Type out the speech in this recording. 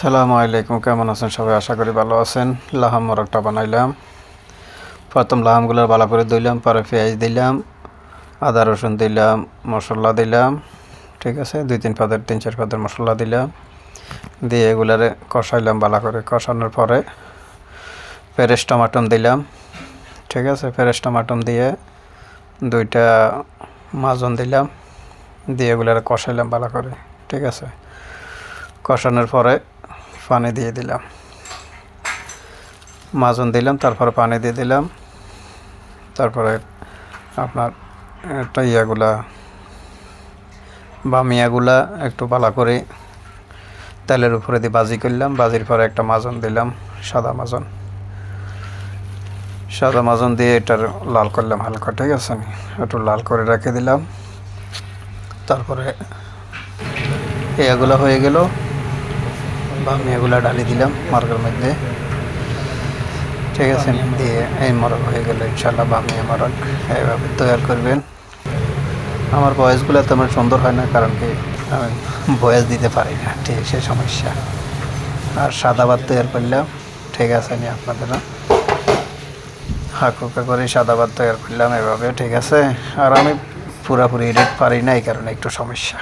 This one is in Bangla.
আসসালামু আলাইকুম, কেমন আছেন সবাই? আশা করি ভালো আছেন। লাহাম মোরগটা বানাইলাম। প্রথম লাহামগুলো ভালো করে ধুইলাম, পরে পেঁয়াজ দিলাম, আদা রসুন দিলাম, মশলা দিলাম, ঠিক আছে, 3-4 পাতার মশলা দিলাম, দিয়ে এগুলারে কষাইলাম ভালো করে। কষানোর পরে ফ্রেশ টমাটম দিলাম, ঠিক আছে, ফ্রেশ টমাটম দিয়ে 2টা মাজন দিলাম, দিয়ে এগুলারে কষাইলাম ভালো করে, ঠিক আছে। কষানোর পরে পানি দিয়ে দিলাম, মাজন দিলাম, তারপরে পানি দিয়ে দিলাম, তারপরে আপনার একটা বামিয়াগুলা একটু ভালো করে তেলের উপরে দিয়ে ভাজি করলাম। ভাজির পরে একটা মাজন দিলাম, সাদা মাজন দিয়ে এটার লাল করলাম হালকা, ঠিক আছে, একটু লাল করে রেখে দিলাম। তারপরে এগুলো হয়ে গেল, বামিয়াগুলা ডালি দিলাম মার্কের মধ্যে, ঠিক আছে, দিয়ে এই মোরগ হয়ে গেল ইনশাল্লাহ। বামিয়া মোরগ এইভাবে তৈরি করবেন। আমার ভয়েসগুলো তেমন সুন্দর হয় না, কারণ কি আমি ভয়েস দিতে পারি না, ঠিক সে সমস্যা। আর সাদা ভাত তৈরি করলাম, ঠিক আছে, নি আপনাদেরও হাঁকুকা করে সাদা ভাত তৈরি করলাম এভাবে, ঠিক আছে। আর আমি পুরাপুরি এডিট পারি না, এই কারণে একটু সমস্যা।